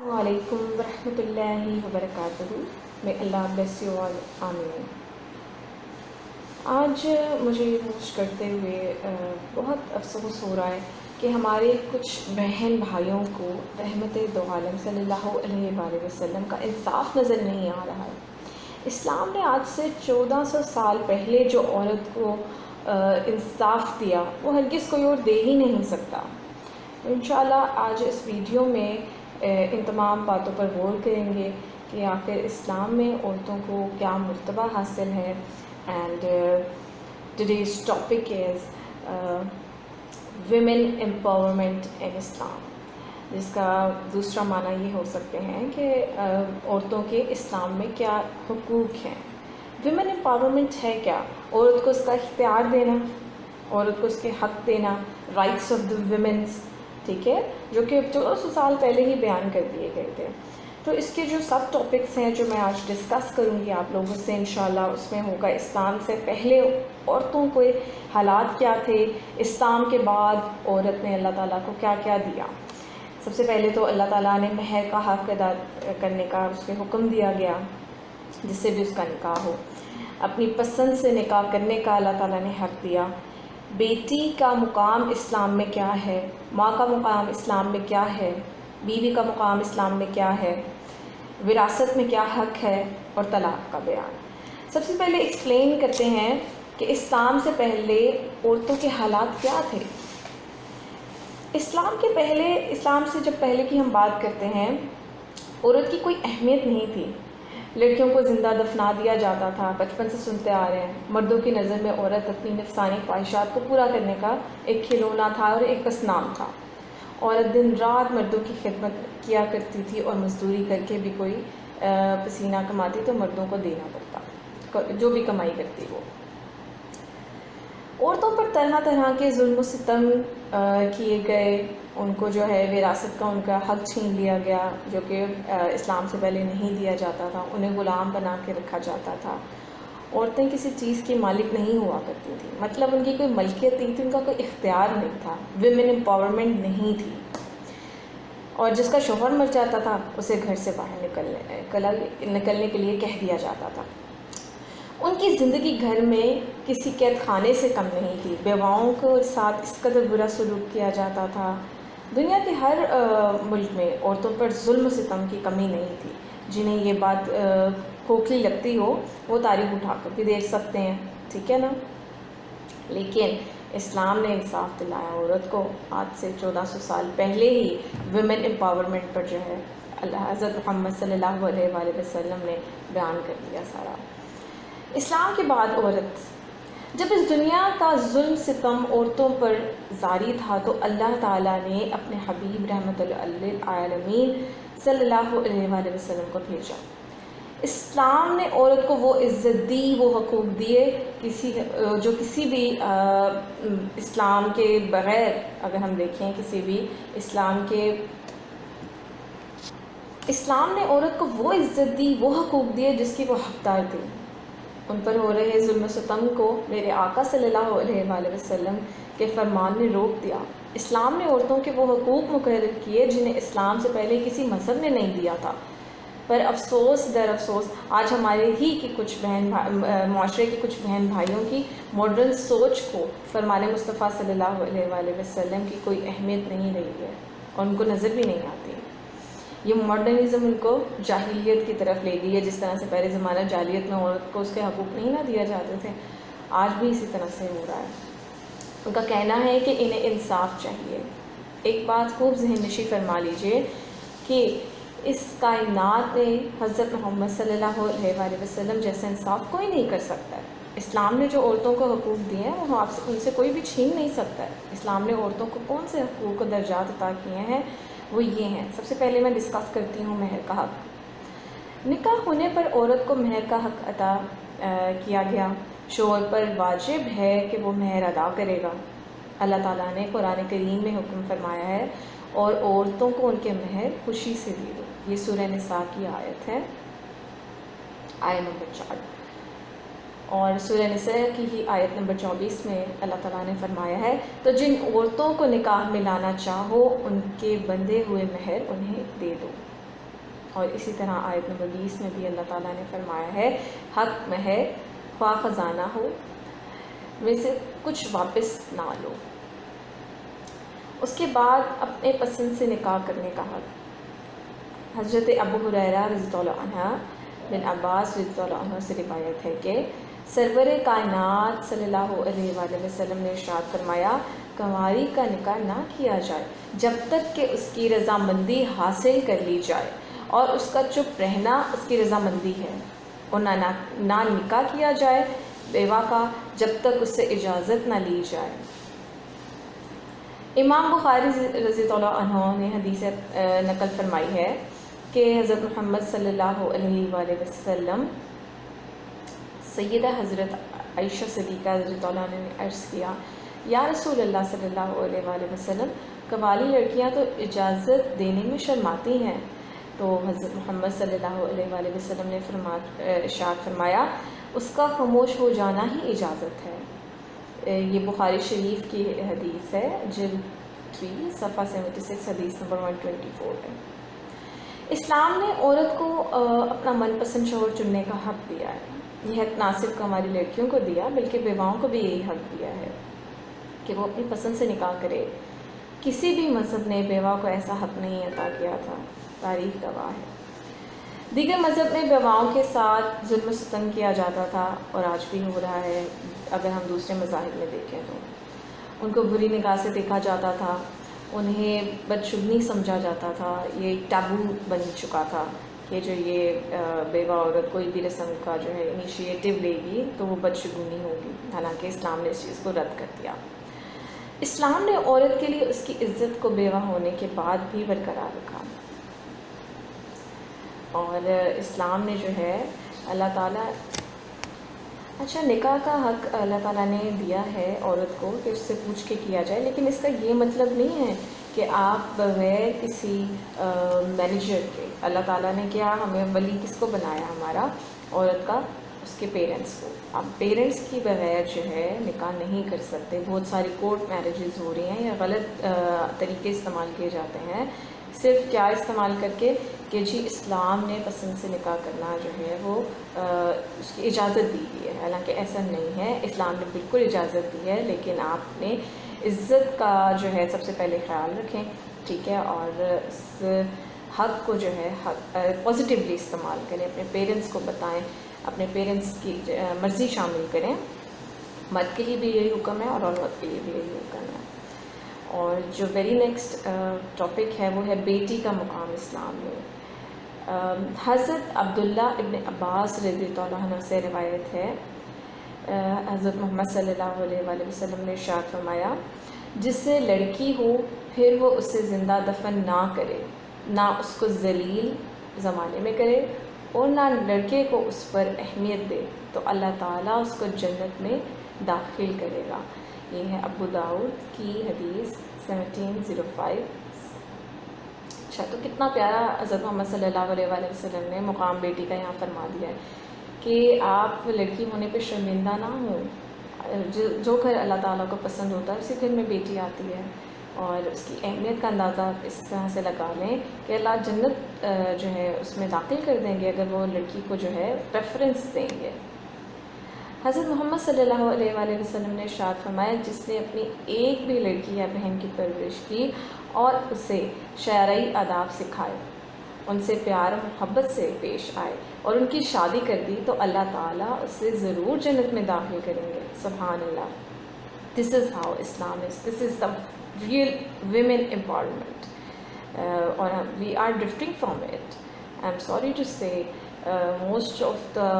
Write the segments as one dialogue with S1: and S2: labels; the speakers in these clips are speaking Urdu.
S1: وعلیکم ورحمۃ اللہ وبرکاتہ. میں اللہ bless you all. آمین. آج مجھے یہ پوسٹ کرتے ہوئے بہت افسوس ہو رہا ہے کہ ہمارے کچھ بہن بھائیوں کو رحمت دو عالم صلی اللہ علیہ وآلہ وسلم کا انصاف نظر نہیں آ رہا ہے. اسلام نے آج سے 1400 سال پہلے جو عورت کو انصاف دیا وہ ہرگز کوئی اور دے ہی نہیں سکتا. انشاءاللہ آج اس ویڈیو میں ان تمام باتوں پر غور کریں گے کہ آخر اسلام میں عورتوں کو کیا مرتبہ حاصل ہے. And today's topic is women empowerment in Islam, جس کا دوسرا معنی یہ ہو سکتے ہیں کہ عورتوں کے اسلام میں کیا حقوق ہیں. ویمن امپاورمنٹ ہے کیا؟ عورت کو اس کا اختیار دینا، عورت کو اس کے حق دینا، رائٹس آف دی ویمنس، ٹھیک ہے، جو کہ 1400 سال پہلے ہی بیان کر دیے گئے تھے. تو اس کے جو سب ٹاپکس ہیں جو میں آج ڈسکس کروں گی آپ لوگوں سے انشاءاللہ، اس میں ہوگا اسلام سے پہلے عورتوں کو حالات کیا تھے، اسلام کے بعد عورت نے اللہ تعالیٰ کو کیا کیا دیا. سب سے پہلے تو اللہ تعالیٰ نے مہر کا حق ادا کرنے کا اس کے حکم دیا گیا، جس سے بھی اس کا نکاح ہو. اپنی پسند سے نکاح کرنے کا اللہ تعالیٰ نے حق دیا. بیٹی کا مقام اسلام میں کیا ہے، ماں کا مقام اسلام میں کیا ہے، بیوی کا مقام اسلام میں کیا ہے، وراثت میں کیا حق ہے، اور طلاق کا بیان. سب سے پہلے ایکسپلین کرتے ہیں کہ اسلام سے پہلے عورتوں کے حالات کیا تھے. اسلام سے جب پہلے کی ہم بات کرتے ہیں، عورت کی کوئی اہمیت نہیں تھی. لڑکیوں کو زندہ دفنا دیا جاتا تھا. بچپن سے سنتے آ رہے ہیں مردوں کی نظر میں عورت اپنی نفسانی خواہشات کو پورا کرنے کا ایک کھلونا تھا اور ایک بس نام تھا. عورت دن رات مردوں کی خدمت کیا کرتی تھی اور مزدوری کر کے بھی کوئی پسینہ کماتی تو مردوں کو دینا پڑتا، جو بھی کمائی کرتی وہ. عورتوں پر طرح طرح کے ظلم و ستم کیے گئے. ان کو جو ہے وراثت کا ان کا حق چھین لیا گیا، جو کہ اسلام سے پہلے نہیں دیا جاتا تھا. انہیں غلام بنا کے رکھا جاتا تھا. عورتیں کسی چیز کی مالک نہیں ہوا کرتی تھیں، مطلب ان کی کوئی ملکیت نہیں تھی، ان کا کوئی اختیار نہیں تھا. ویمن امپاورمنٹ نہیں تھی. اور جس کا شوہر مر جاتا تھا اسے گھر سے باہر نکلنے کے لیے کہہ دیا جاتا تھا. ان کی زندگی گھر میں کسی قید خانے سے کم نہیں تھی. بیواؤں کے ساتھ اس قدر برا سلوک کیا جاتا تھا. دنیا کے ہر ملک میں عورتوں پر ظلم و ستم کی کمی نہیں تھی. جنہیں یہ بات کھوکھلی لگتی ہو وہ تاریخ اٹھا کر بھی دیکھ سکتے ہیں، ٹھیک ہے نا. لیکن اسلام نے انصاف دلایا عورت کو. آج سے 1400 سال پہلے ہی ویمن امپاورمنٹ پر جو ہے حضرت محمد صلی اللہ علیہ وآلہ وسلم نے بیان کر دیا سارا. اسلام کے بعد عورت، جب اس دنیا کا ظلم ستم عورتوں پر جاری تھا تو اللہ تعالیٰ نے اپنے حبیب رحمت للعالمین صلی اللہ علیہ وآلہ وسلم کو بھیجا. اسلام نے عورت کو وہ عزت دی، وہ حقوق دیے جو کسی بھی اسلام کے بغیر، اگر ہم دیکھیں کسی بھی اسلام نے عورت کو وہ عزت دی، وہ حقوق دیے جس کی وہ حقدار تھی. ان پر ہو رہے ظلم و ستم کو میرے آقا صلی اللہ علیہ وآلہ وسلم کے فرمان نے روک دیا. اسلام نے عورتوں کے وہ حقوق مقرر کیے جنہیں اسلام سے پہلے کسی مذہب نے نہیں دیا تھا. پر افسوس در افسوس آج ہمارے ہی کی کچھ معاشرے کے کچھ بہن بھائیوں کی ماڈرن سوچ کو فرمان مصطفیٰ صلی اللہ علیہ وآلہ وسلم کی کوئی اہمیت نہیں رہی ہے اور ان کو نظر بھی نہیں آتی. یہ ماڈرنزم ان کو جاہلیت کی طرف لے گئی ہے. جس طرح سے پہلے زمانہ جاہلیت میں عورت کو اس کے حقوق نہیں نہ دیا جاتے تھے، آج بھی اسی طرح سے ہو رہا ہے. ان کا کہنا ہے کہ انہیں انصاف چاہیے. ایک بات خوب ذہن نشی فرما لیجئے کہ اس کائنات میں حضرت محمد صلی اللہ علیہ وآلہ وسلم جیسا انصاف کوئی نہیں کر سکتا ہے. اسلام نے جو عورتوں کو حقوق دیے ہیں وہ ان سے کوئی بھی چھین نہیں سکتا ہے. اسلام نے عورتوں کو کون سے حقوق و درجات عطا کیے ہیں؟ وہ یہ ہیں. سب سے پہلے میں ڈسکس کرتی ہوں مہر کا حق. نکاح ہونے پر عورت کو مہر کا حق عطا کیا گیا. شوہر پر واجب ہے کہ وہ مہر ادا کرے گا. اللہ تعالیٰ نے قرآن کریم میں حکم فرمایا ہے اور عورتوں کو ان کے مہر خوشی سے دے دو. یہ سورہ نساء کی آیت ہے، آیت نمبر 4، اور سورہ نساء کی ہی آیت نمبر 24 میں اللہ تعالیٰ نے فرمایا ہے تو جن عورتوں کو نکاح میں لانا چاہو ان کے بندھے ہوئے مہر انہیں دے دو، اور اسی طرح آیت نمبر 20 میں بھی اللہ تعالیٰ نے فرمایا ہے حق مہر خواہ خزانہ ہو میں سے کچھ واپس نہ لو۔ اس کے بعد اپنے پسند سے نکاح کرنے کا حق، حضرت ابو ہریرہ رضی اللہ عنہ بن عباس رضی اللہ عنہ سے روایت ہے کہ سرور کائنات صلی اللہ علیہ وآلہ وسلم نے ارشاد فرمایا کنواری کا نکاح نہ کیا جائے جب تک کہ اس کی رضامندی حاصل کر لی جائے، اور اس کا چپ رہنا اس کی رضامندی ہے، اور نہ نکاح کیا جائے بیوہ کا جب تک اس سے اجازت نہ لی جائے۔ امام بخاری رضی اللہ عنہ نے حدیث نقل فرمائی ہے کہ حضرت محمد صلی اللہ علیہ وآلہ وسلم سیدہ حضرت عائشہ صدیقہ رضی اللہ عنہ نے عرض کیا یا رسول اللہ صلی اللہ علیہ وآلہ وسلم قوالی لڑکیاں تو اجازت دینے میں شرماتی ہیں، تو حضرت محمد صلی اللہ علیہ وآلہ وسلم نے ارشاد فرمایا اس کا خاموش ہو جانا ہی اجازت ہے۔ یہ بخاری شریف کی حدیث ہے، جلد 3 صفحہ 76، حدیث نمبر 124 ہے۔ اسلام نے عورت کو اپنا من پسند شوہر چننے کا حق دیا ہے۔ یہ حق نہ صرف ہماری لڑکیوں کو دیا بلکہ بیواؤں کو بھی یہی حق دیا ہے کہ وہ اپنی پسند سے نکاح کرے۔ کسی بھی مذہب نے بیوہ کو ایسا حق نہیں عطا کیا تھا، تاریخ گواہ ہے۔ دیگر مذہب میں بیواؤں کے ساتھ ظلم و ستم کیا جاتا تھا، اور آج بھی ہو رہا ہے۔ اگر ہم دوسرے مذاہب میں دیکھیں تو ان کو بری نگاہ سے دیکھا جاتا تھا، انہیں بدشگونی سمجھا جاتا تھا، یہ ایک ٹیبو بن چکا تھا کہ جو یہ بیوہ عورت کوئی بھی رسم کا جو ہے انیشیٹو لے گی تو وہ بدشگونی ہوگی، حالانکہ اسلام نے اس چیز کو رد کر دیا۔ اسلام نے عورت کے لیے اس کی عزت کو بیوہ ہونے کے بعد بھی برقرار رکھا، اور اسلام نے جو ہے اللہ تعالیٰ نکاح کا حق اللہ تعالیٰ نے دیا ہے عورت کو کہ اس سے پوچھ کے کیا جائے، لیکن اس کا یہ مطلب نہیں ہے کہ آپ بغیر کسی مینیجر کے، اللہ تعالیٰ نے کیا ہمیں ولی کس کو بنایا ہمارا عورت کا، اس کے پیرنٹس کو، آپ پیرنٹس کی بغیر جو ہے نکاح نہیں کر سکتے۔ بہت ساری کورٹ میرجز ہو رہی ہیں یا غلط طریقے استعمال کیے جاتے ہیں، صرف کیا استعمال کر کے کہ جی اسلام نے پسند سے نکاح کرنا جو ہے وہ اس کی اجازت دی گئی ہے، حالانکہ ایسا نہیں ہے، اسلام نے بالکل اجازت دی ہے، لیکن آپ نے عزت کا جو ہے سب سے پہلے خیال رکھیں، ٹھیک ہے، اور اس حق کو جو ہے پازیٹیولی استعمال کریں، اپنے پیرنٹس کو بتائیں، اپنے پیرنٹس کی مرضی شامل کریں۔ مرد کے لیے بھی یہی حکم ہے اور عورت کے لیے بھی یہی حکم ہے۔ اور جو ویری نیکسٹ ٹاپک ہے وہ ہے بیٹی کا مقام اسلام میں۔ حضرت عبداللہ ابن عباس رضی اللہ عنہ سے روایت ہے، حضرت محمد صلی اللہ علیہ وآلہ وسلم نے ارشاد فرمایا جس سے لڑکی ہو پھر وہ اسے زندہ دفن نہ کرے، نہ اس کو ذلیل زمانے میں کرے اور نہ لڑکے کو اس پر اہمیت دے، تو اللہ تعالیٰ اس کو جنت میں داخل کرے گا۔ یہ ہے ابو داؤد کی حدیث 1705۔ اچھا، تو کتنا پیارا حضرت محمد صلی اللہ علیہ وآلہ وسلم نے مقام بیٹی کا یہاں فرما دیا ہے کہ آپ لڑکی ہونے پہ شرمندہ نہ ہوں۔ جو گھر اللہ تعالیٰ کو پسند ہوتا ہے اسی گھر میں بیٹی آتی ہے، اور اس کی اہمیت کا اندازہ اس طرح سے لگا لیں کہ اللہ جنت جو ہے اس میں داخل کر دیں گے اگر وہ لڑکی کو جو ہے پریفرنس دیں گے۔ حضرت محمد صلی اللہ علیہ وآلہ وسلم نے ارشاد فرمایا جس نے اپنی ایک بھی لڑکی یا بہن کی پرورش کی اور اسے شرعی آداب سکھائے، ان سے پیار و محبت سے پیش آئے اور ان کی شادی کر دی، تو اللہ تعالیٰ اسے ضرور جنت میں داخل کریں گے۔ سبحان اللہ۔ This is how Islam is. This is the real women empowerment. Or we are drifting from it. I'm sorry to say, most of the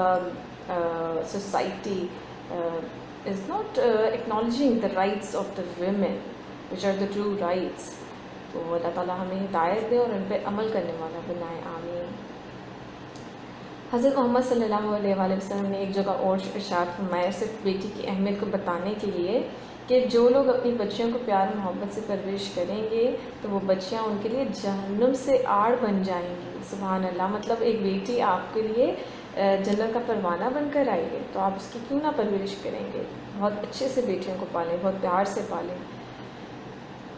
S1: society is not acknowledging the rights of the women, which are the true rights. تو اللہ تعالیٰ ہمیں ہدایت دے اور ان پہ عمل کرنے والا بنائے، آمین۔ حضرت محمد صلی اللہ علیہ وآلہ وسلم نے ایک جگہ اور ارشاد فرمایا صرف بیٹی کی اہمیت کو بتانے کے لیے کہ جو لوگ اپنی بچیوں کو پیار محبت سے پرورش کریں گے تو وہ بچیاں ان کے لیے جہنم سے آڑ بن جائیں گی۔ سبحان اللہ، مطلب ایک بیٹی آپ کے لیے جنت کا پروانہ بن کر آئی ہے، تو آپ اس کی کیوں نہ پرورش کریں گے، بہت اچھے سے بیٹیوں کو پالیں، بہت پیار سے پالیں۔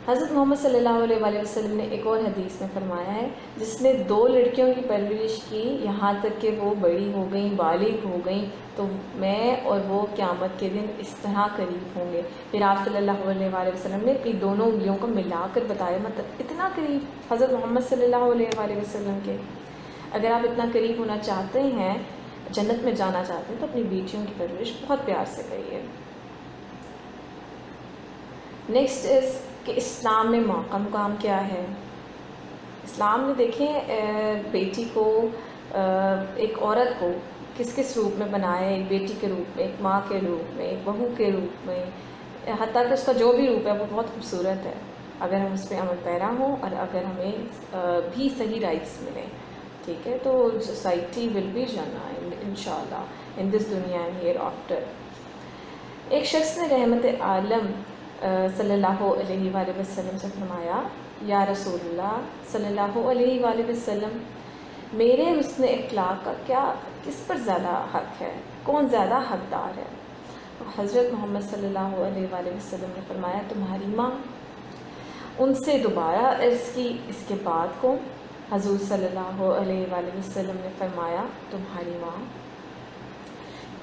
S1: حضرت محمد صلی اللہ علیہ وآلہ وسلم نے ایک اور حدیث میں فرمایا ہے، جس نے 2 لڑکیوں کی پرورش کی یہاں تک کہ وہ بڑی ہو گئیں، بالغ ہو گئیں، تو میں اور وہ قیامت کے دن اس طرح قریب ہوں گے۔ پھر آپ صلی اللہ علیہ وآلہ وسلم نے اپنی دونوں انگلیوں کو ملا کر بتایا، مطلب اتنا قریب حضرت محمد صلی اللہ علیہ وآلہ وسلم کے۔ اگر آپ اتنا قریب ہونا چاہتے ہیں، جنت میں جانا چاہتے ہیں، تو اپنی بیٹیوں کی پرورش بہت پیار سے کریے۔ نیکسٹ از کہ اسلام میں ماں کا مقام کیا ہے۔ اسلام نے دیکھیں بیٹی کو، ایک عورت کو کس کس روپ میں بنایا ہے، ایک بیٹی کے روپ میں، ایک ماں کے روپ میں، ایک بہو کے روپ میں، حتیٰ کہ اس کا جو بھی روپ ہے وہ بہت خوبصورت ہے، اگر ہم اس پہ عمل پیرا ہوں اور اگر ہمیں بھی صحیح رائٹس ملیں، ٹھیک ہے، تو سوسائٹی ول بی جانا انشاءاللہ ان دس دنیا اینڈ ہیئر آفٹر۔ ایک شخص نے رحمت عالم صلی اللہ علیہ وآلہ وسلم سے فرمایا، یا رسول اللہ صلی اللہ علیہ وآلہ وسلم، میرے حسن اخلاق کا کس پر زیادہ حق ہے، کون زیادہ حقدار ہے؟ حضرت محمد صلی اللہ علیہ وآلہ وسلم نے فرمایا، تمہاری ماں۔ ان سے دوبارہ عرض کی، اس کے بعد کون؟ حضور صلی اللہ علیہ وآلہ وسلم نے فرمایا، تمہاری ماں۔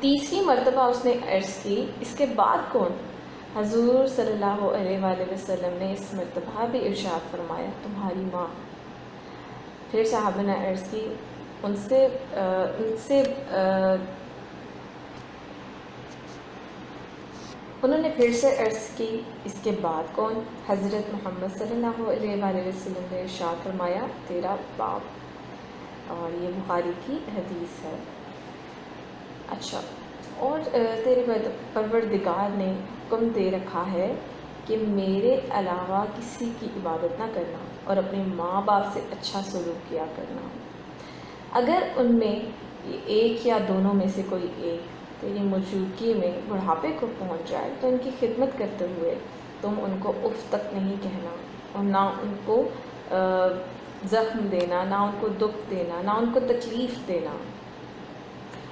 S1: تیسری مرتبہ اس نے عرض کی، اس کے بعد کون؟ حضور صلی اللہ علیہ وآلہ وسلم نے اس مرتبہ بھی ارشاد فرمایا، تمہاری ماں۔ پھر صحابہ نے عرض کی، انہوں نے پھر سے عرض کی، اس کے بعد کون؟ حضرت محمد صلی اللہ علیہ وآلہ وسلم نے ارشاد فرمایا، تیرا باپ۔ اور یہ بخاری کی حدیث ہے۔ اچھا، اور تیرے پروردگار نے حکم دے رکھا ہے کہ میرے علاوہ کسی کی عبادت نہ کرنا اور اپنے ماں باپ سے اچھا سلوک کیا کرنا۔ اگر ان میں ایک یا دونوں میں سے کوئی ایک تیری موجودگی میں بڑھاپے کو پہنچ جائے تو ان کی خدمت کرتے ہوئے تم ان کو اف تک نہیں کہنا، اور نہ ان کو زخم دینا، نہ ان کو دکھ دینا، نہ ان کو تکلیف دینا،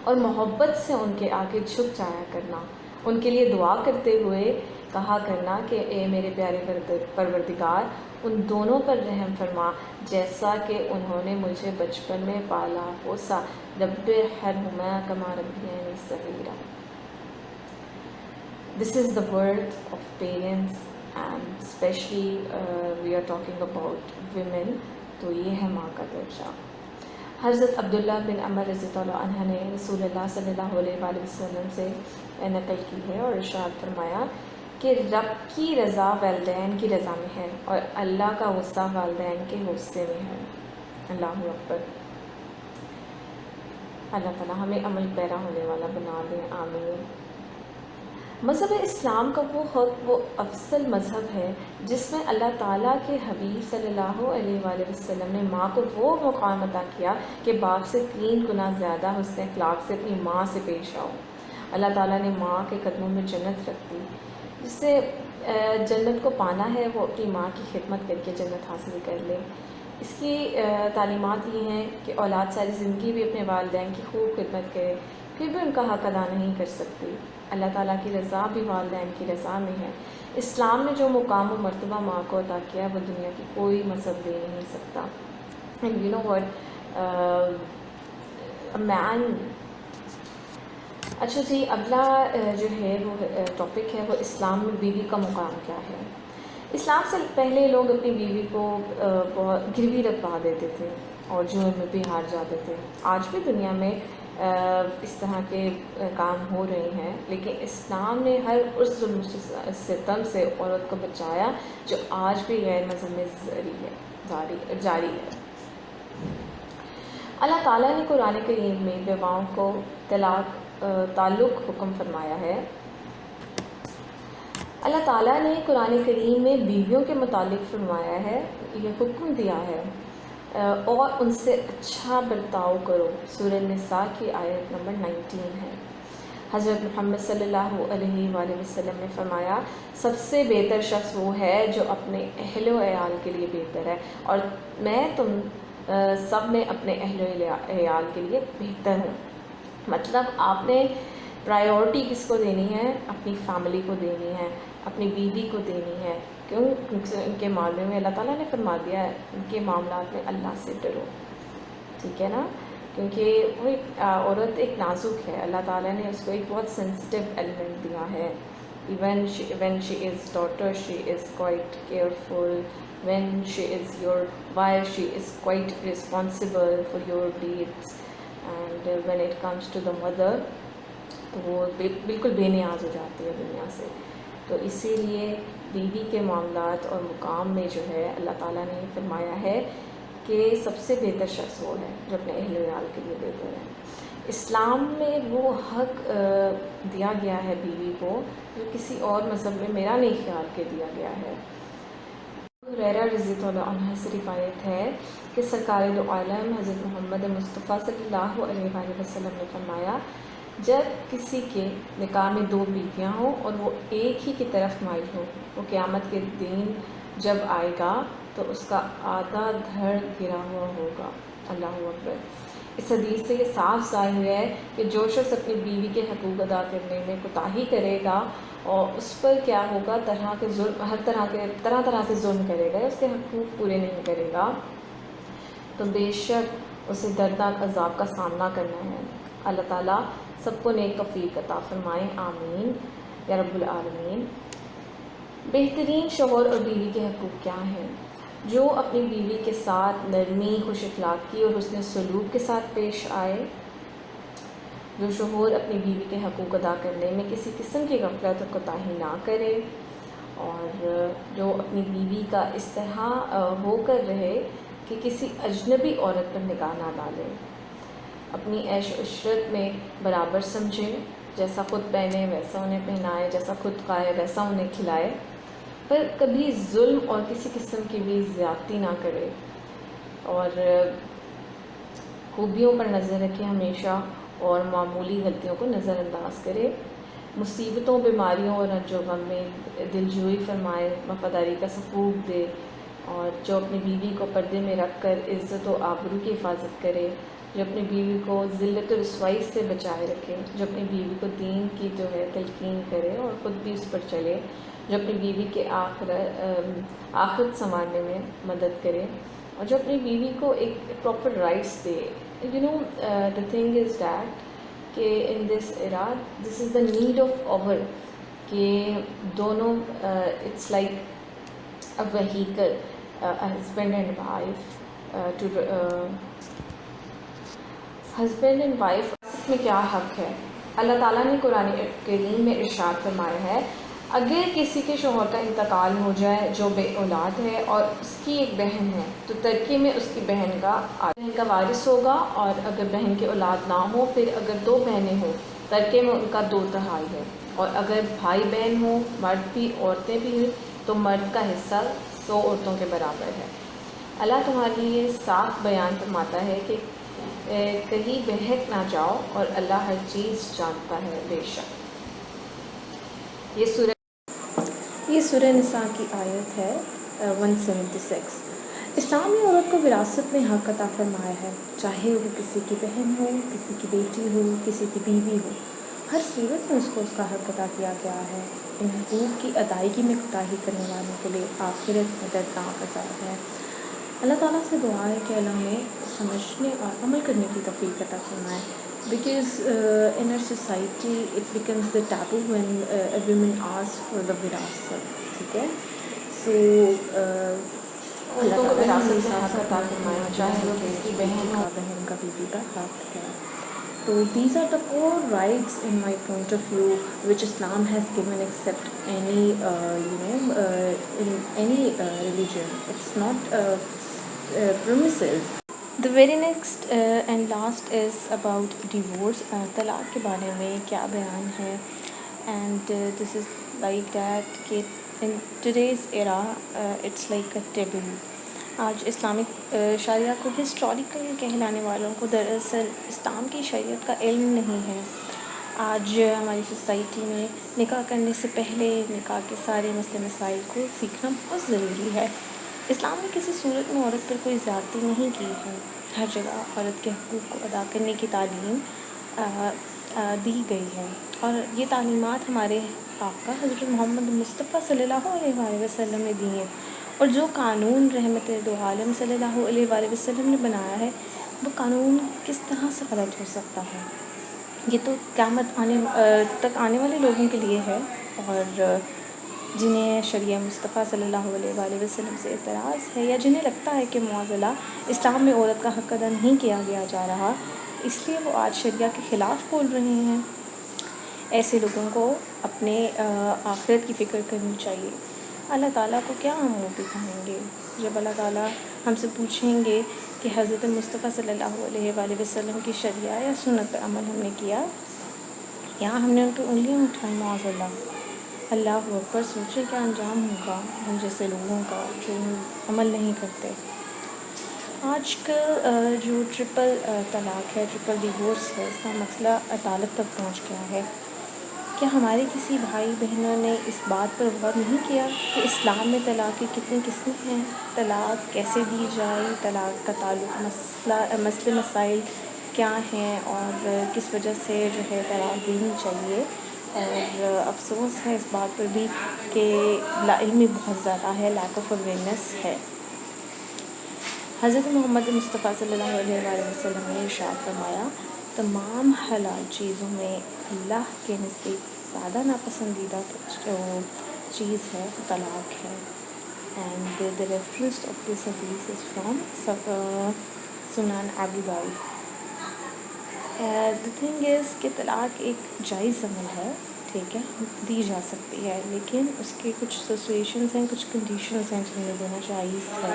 S1: اور محبت سے ان کے آگے جھک جایا کرنا، ان کے لیے دعا کرتے ہوئے کہا کرنا کہ اے میرے پیارے پروردگار، ان دونوں پر رحم فرما جیسا کہ انہوں نے مجھے بچپن میں پالا پوسا، رب ارحمہما کما ربیانی صغیرا۔ This is the worth of parents and especially we are talking about women، تو یہ ہے ماں کا درجہ۔ حضرت عبداللہ بن عمر رضی اللہ عنہ نے رسول اللہ صلی اللہ علیہ وآلہ وسلم سے نقل کی ہے اور ارشاد فرمایا کہ رب کی رضا والدین کی رضا میں ہے اور اللہ کا غصہ والدین کے غصے میں ہے۔ اللہ اکبر۔ اللہ تعالیٰ ہمیں عمل پیرا ہونے والا بنا دیں، آمین۔ مذہب اسلام کا وہ افضل مذہب ہے جس میں اللہ تعالیٰ کے حبیب صلی اللہ علیہ وآلہ وسلم نے ماں کو وہ مقام عطا کیا کہ باپ سے 3 گنا زیادہ حسن اخلاق سے اپنی ماں سے پیش آؤ۔ اللہ تعالیٰ نے ماں کے قدموں میں جنت رکھ دی۔ جس سے جنت کو پانا ہے وہ اپنی ماں کی خدمت کر کے جنت حاصل کر لے۔ اس کی تعلیمات یہ ہیں کہ اولاد ساری زندگی بھی اپنے والدین کی خوب خدمت کرے، پھر بھی ان کا حق ادا نہیں کر سکتی۔ اللہ تعالیٰ کی رضا بھی والدین کی رضا میں ہے۔ اسلام نے جو مقام و مرتبہ ماں کو عطا کیا ہے وہ دنیا کی کوئی مذہب دے نہیں سکتا۔ اینڈ یو نو واٹ، مین، اچھا جی، اگلا جو ہے وہ ٹاپک ہے وہ اسلام میں بیوی کا مقام کیا ہے۔ اسلام سے پہلے لوگ اپنی بیوی کو گروی رکھوا دیتے تھے اور جوئے میں بھی ہار جاتے تھے۔ آج بھی دنیا میں اس طرح کے کام ہو رہے ہیں، لیکن اسلام نے ہر اس ظلم ستم سے عورت کو بچایا جو آج بھی غیر مذہب میں جاری ہے۔ اللہ تعالیٰ نے قرآن کریم میں بیواؤں کو تعلق حکم فرمایا ہے۔ اللہ تعالیٰ نے قرآن کریم میں بیویوں کے متعلق فرمایا ہے، یہ حکم دیا ہے، اور ان سے اچھا برتاؤ کرو۔ سورہ نساء کی آیت نمبر 19 ہے۔ حضرت محمد صلی اللہ علیہ وآلہ وسلم نے فرمایا، سب سے بہتر شخص وہ ہے جو اپنے اہل و عیال کے لیے بہتر ہے، اور میں تم سب میں اپنے اہل و عیال کے لیے بہتر ہوں. مطلب آپ نے پرائیورٹی کس کو دینی ہے؟ اپنی فیملی کو دینی ہے، اپنی بیوی کو دینی ہے. کیوں؟ ان کے معاملے میں اللہ تعالیٰ نے فرما دیا ہے ان کے معاملات میں اللہ سے ڈرو. ٹھیک ہے نا؟ کیونکہ وہ عورت ایک نازک ہے، اللہ تعالیٰ نے اس کو ایک بہت سینسٹیو ایلیمنٹ دیا ہے. Even when she is daughter she is quite careful. When she is your wife she is quite responsible for your deeds. And when it comes to the mother تو وہ بالکل بے نیاز ہو جاتی ہے دنیا سے. تو اسی لیے بیوی کے معاملات اور مقام میں جو ہے اللہ تعالیٰ نے فرمایا ہے کہ سب سے بہتر شخص وہ ہے جو اپنے اہل و عیال کے لیے بہتر ہے. اسلام میں وہ حق دیا گیا ہے بیوی کو جو کسی اور مذہب میں میرا نہیں خیال کہ دیا گیا ہے. ہریرہ رضی اللہ عنہ سے روایت ہے کہ سرکار دو عالم حضرت محمد مصطفیٰ صلی اللہ علیہ وآلہ وسلم نے فرمایا جب کسی کے نکاح میں 2 بیویاں ہوں اور وہ ایک ہی کی طرف مائل ہو، وہ قیامت کے دن جب آئے گا تو اس کا آدھا دھڑ گرا ہوا ہوگا. اللہ اکبر. اس حدیث سے یہ صاف ظاہر ہے کہ جو شخص اپنی بیوی کے حقوق ادا کرنے میں کوتاہی کرے گا اور اس پر کیا ہوگا طرح طرح کے ظلم کرے گا، اس کے حقوق پورے نہیں کرے گا، تو بے شک اسے دردناک عذاب کا سامنا کرنا ہے. اللہ تعالیٰ سب کو نیک توفیق عطا فرمائیں، آمین یا رب العالمین. بہترین شوہر اور بیوی کے حقوق کیا ہیں؟ جو اپنی بیوی کے ساتھ نرمی، خوش اخلاقی اور حسن سلوک کے ساتھ پیش آئے. جو شوہر اپنی بیوی کے حقوق ادا کرنے میں کسی قسم کی غفلت اور کوتاہی نہ کرے، اور جو اپنی بیوی کا اس طرح ہو کر رہے کہ کسی اجنبی عورت پر نگاہ نہ ڈالے، اپنی عیش و عشرت میں برابر سمجھے، جیسا خود پہنے ویسا انہیں پہنائے، جیسا خود کھائے ویسا انہیں کھلائے، پر کبھی ظلم اور کسی قسم کی بھی زیادتی نہ کرے، اور خوبیوں پر نظر رکھے ہمیشہ اور معمولی غلطیوں کو نظر انداز کرے. مصیبتوں، بیماریوں اور رنج و غم میں دلجوئی فرمائے، وفاداری کا ثبوت دے، اور جو اپنی بیوی کو پردے میں رکھ کر عزت و آبرو کی حفاظت کرے، جو اپنی بیوی کو ذلت و رسوائی سے بچائے رکھے، جو اپنی بیوی کو دین کی جو ہے تلقین کرے اور خود بھی اس پر چلے، جو اپنی بیوی کے آخرت سنوارنے میں مدد کرے، اور جو اپنی بیوی کو ایک proper rights they. the thing is that کہ in this era this is the need of our کہ دونوں it's like a vehicle, a husband and wife میں کیا حق ہے. اللہ تعالیٰ نے قرآن کریم میں ارشاد فرمایا ہے اگر کسی کے شوہر کا انتقال ہو جائے جو بے اولاد ہے اور اس کی ایک بہن ہے تو ترکے میں اس کی بہن کا وارث ہوگا، اور اگر بہن کی اولاد نہ ہو، پھر اگر 2 بہنیں ہوں ترکے میں ان کا 2 تہائی ہے، اور اگر بھائی بہن ہوں، مرد بھی عورتیں بھی ہیں، تو مرد کا حصہ 100 عورتوں کے برابر ہے. اللہ تمہارے لیے صاف بیان فرماتا ہے کہ کہیں بہک نہ جاؤ، اور اللہ ہر چیز جانتا ہے بے شک. یہ سورہ نساء کی آیت ہے 176. اسلام نے عورت کو وراثت میں حق عطا فرمایا ہے، چاہے وہ کسی کی بہن ہو، کسی کی بیٹی ہو، کسی کی بیوی ہو، ہر صورت میں اس کو اس کا حق عطا کیا گیا ہے. ان حقوق کی ادائیگی میں کوتاہی کرنے والوں کے لیے آخرت میں دردناک عذاب ہے. اللہ تعالیٰ سے دعا ہے کہ اللہ ہمیں سمجھنے اور عمل کرنے کی توفیق عطا فرمائے. Because in our society it becomes the taboo when a woman asks for the wirasat. ٹھیک ہے، سو اللہ تعالیٰ نے حق عطا فرمایا، چاہے وہ کسی کی بہن ہو، بہن کا بیوی کا حق ہے. So these are the core rights in my point of view which Islam has given except any in any religion. It's not promises. The very next and last is about divorce. طلاق کے بارے میں کیا بیان ہے. And this is like that کہ in today's era it's like a taboo. آج اسلامک شریعہ کو ہسٹوریکل کہلانے والوں کو دراصل اسلام کی شریعت کا علم نہیں ہے. آج ہماری سوسائٹی میں نکاح کرنے سے پہلے نکاح کے سارے مسئلے مسائل کو سیکھنا بہت ضروری ہے. اسلام نے کسی صورت میں عورت پر کوئی زیادتی نہیں کی ہے. ہر جگہ عورت کے حقوق کو ادا کرنے کی تعلیم دی گئی ہے، اور یہ تعلیمات ہمارے آقا حضرت محمد مصطفیٰ صلی اللہ علیہ وآلہ وسلم نے دی ہیں. اور جو قانون رحمت دو عالم صلی اللہ علیہ وآلہ وسلم نے بنایا ہے، وہ قانون کس طرح سے غلط ہو سکتا ہے؟ یہ تو قیامت تک آنے والے لوگوں کے لیے ہے، اور جنہیں شریعہ مصطفیٰ صلی اللہ علیہ وآلہ وسلم سے اعتراض ہے، یا جنہیں لگتا ہے کہ معضلہ اسلام میں عورت کا حق ادا نہیں کیا جا رہا، اس لیے وہ آج شریعہ کے خلاف بول رہے ہیں. ایسے لوگوں کو اپنے آخرت کی فکر کرنی چاہیے. اللہ تعالیٰ کو کیا ہم منہ دکھائیں گے جب اللہ تعالیٰ ہم سے پوچھیں گے کہ حضرت مصطفیٰ صلی اللہ علیہ وآلہ وسلم کی شریعہ یا سنت پر عمل ہم نے کیا، یا ہم نے ان پہ انگلیاں اٹھائیں معاذ اللہ. اللہ اکبر، سوچے کیا انجام ہوگا ہم جیسے لوگوں کا جو عمل نہیں کرتے. آج کل جو ٹرپل طلاق ہے، ٹرپل ڈیورس ہے، اس کا مسئلہ عدالت تک پہنچ گیا ہے. کیا ہمارے کسی بھائی بہنوں نے اس بات پر غور نہیں کیا کہ اسلام میں طلاق کی کتنی قسمیں ہیں، طلاق کیسے دی جائے، طلاق کا تعلق مسئلے مسائل کیا ہیں، اور کس وجہ سے جو ہے طلاق دینی چاہیے. اور افسوس ہے اس بات پر بھی کہ لا علمی بہت زیادہ ہے، لیک آف اویئرنیس ہے. حضرت محمد مصطفیٰ صلی اللہ علیہ وآلہ وسلم نے ارشاد فرمایا، تمام حلال چیزوں میں اللہ کے نزدیک زیادہ ناپسندیدہ چیز ہے طلاق ہے. And the reference of this hadith is from سنن ابی داؤد. the thing is کہ طلاق ایک جائز عمل ہے، ٹھیک ہے، دی جا سکتی ہے، لیکن اس کے کچھ سچویشنز ہیں، کچھ کنڈیشنز ہیں جن میں دینا جائز ہے.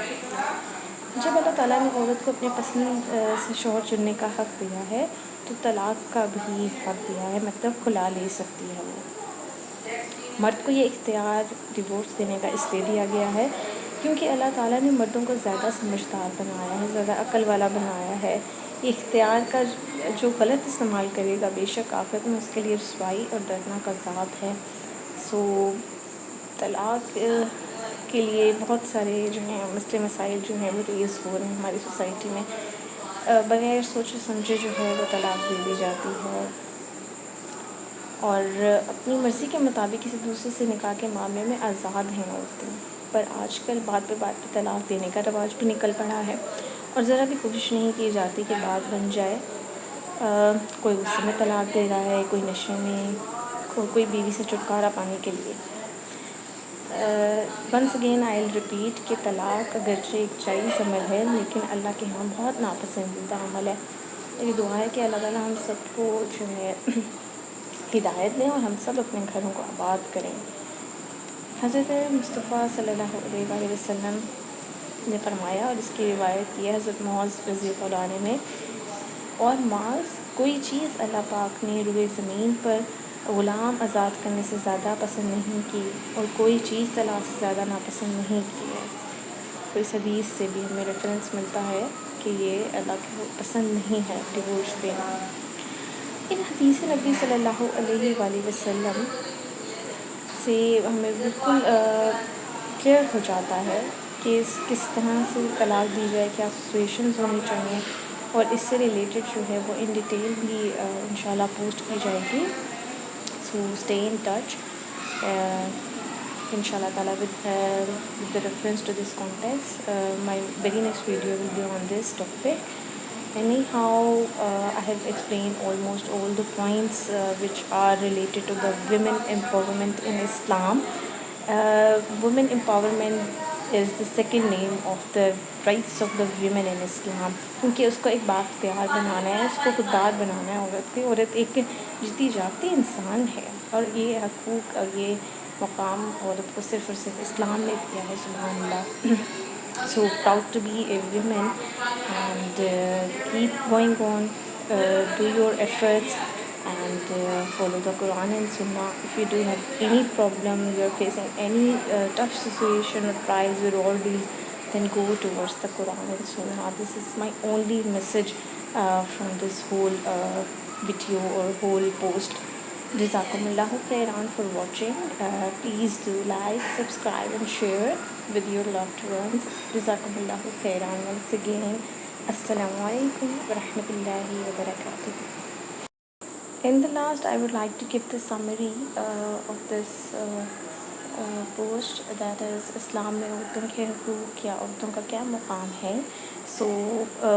S1: جب اللہ تعالیٰ نے عورت کو اپنے پسند سے شوہر چننے کا حق دیا ہے، تو طلاق کا بھی حق دیا ہے، مطلب کھلا لے سکتی ہے وہ. مرد کو یہ اختیار ڈیورس دینے کا اس لیے دیا گیا ہے کیونکہ اللہ تعالیٰ نے مردوں کو زیادہ سمجھدار بنایا ہے، زیادہ عقل والا بنایا ہے. یہ اختیار کا جو غلط استعمال کرے گا، بے شک آخرت میں اس کے لیے رسوائی اور دردناک عذاب ہے. سو طلاق کے لیے بہت سارے جو ہیں مسئلے مسائل جو ہیں وہ ریز ہو رہے ہیں ہماری سوسائٹی میں. بغیر سوچے سمجھے جو ہے وہ طلاق دے دی جاتی ہے، اور اپنی مرضی کے مطابق کسی دوسرے سے نکاح کے معاملے میں آزاد ہیں عورتیں. پر آج کل بات پہ طلاق دینے کا رواج بھی نکل پڑا ہے، اور ذرا بھی کوشش نہیں کی جاتی کہ بات بن جائے. کوئی غصے میں طلاق دے رہا ہے، کوئی نشے میں، کوئی بیوی سے چھٹکارا پانے کے لیے. Once again I will repeat کہ طلاق اگرچہ ایک جائز عمل ہے، لیکن اللہ کے ہاں بہت ناپسندیدہ عمل ہے. میری دعا ہے کہ اللہ تعالیٰ ہم سب کو جو ہے ہدایت دیں اور ہم سب اپنے گھروں کو آباد کریں. حضرت مصطفیٰ صلی اللہ علیہ وآلہ وسلم نے فرمایا، اور اس کی روایت کی ہے حضرت معاذ رضی اللہ عنہ نے، اور معاذ کوئی چیز اللہ پاک نے روئے زمین پر غلام آزاد کرنے سے زیادہ پسند نہیں کی، اور کوئی چیز طلاق سے زیادہ ناپسند نہیں کی ہے. تو اس حدیث سے بھی ہمیں ریفرنس ملتا ہے کہ یہ اللہ کو پسند نہیں ہے ڈیورس دینا. ان حدیث نبی صلی اللہ علیہ وآلہ وسلم سے ہمیں بالکل کلیئر ہو جاتا ہے کہ کس طرح سے طلاق دی جائے، کیا سچویشنز ہونی چاہیے، اور اس سے ریلیٹڈ جو ہے وہ ان ڈیٹیل بھی انشاءاللہ پوسٹ کی جائے گی. So stay in touch inshallah ta'ala with the reference to this context. My very next video will be on this topic. Anyhow, I have explained almost all the points which are related to the women empowerment in Islam. Women empowerment is the second name of the rights of the women in Islam, کیونکہ اس کو ایک بااختیار بنانا ہے، اس کو خوددار بنانا ہے. عورت ایک جیتی جاگتی انسان ہے، اور یہ حقوق اور یہ مقام عورت کو صرف اور صرف اسلام نے دیا ہے. سبحان اللہ. So proud to be a woman, and keep going on, do your efforts, and follow the Quran and Sunnah. If you do have any problem, you are facing any tough situation or trials with all these, then go towards the Quran and Sunnah. This is my only message from this whole video or whole post. Jazakumullahu khairan for watching. Please do like, subscribe and share. with your loved ones. Jazakumullahu khairan once again. Assalamu alaikum wa rahmatullahi wa barakatuh. In the last, I would like to give the summary of this post, that is اسلام میں عورتوں کے حقوق یا عورتوں کا کیا مقام ہے. سو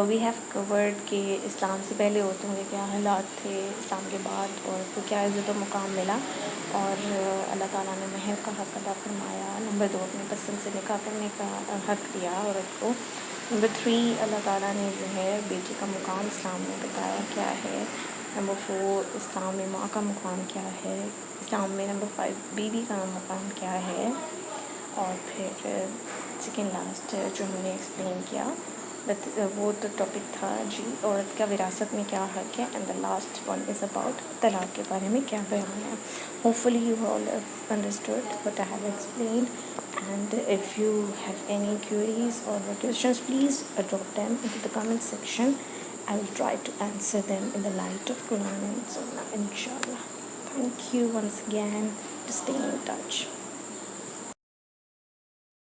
S1: وی ہیو کورڈ کہ اسلام سے پہلے عورتوں کے کیا حالات تھے، اسلام کے بعد عورت کو کیا عزت و مقام ملا، اور اللہ تعالیٰ نے مہر کا حق ادا فرمایا. نمبر 2، اپنی پسند سے نکاح کرنے کا حق دیا عورت کو. نمبر 3، اللہ تعالیٰ نے جو ہے بیٹی کا مقام اسلام میں بتایا کیا ہے. نمبر 4، اسلام میں ماں کا مقام کیا ہے. اسلام میں نمبر 5، بیوی کا مقام کیا ہے. اور پھر سیکنڈ لاسٹ جو ہم نے ایکسپلین کیا وہ تو ٹاپک تھا جی عورت کا وراثت میں کیا حق ہے. And the last one is about طلاق کے بارے میں کیا بیان ہے. Hope fully you all understood what I have explained. And if you have any queries or questions, please drop them into the comment section. I will try to answer them in the light of Quran and Sunnah, inshallah. Thank you once again. To stay in touch.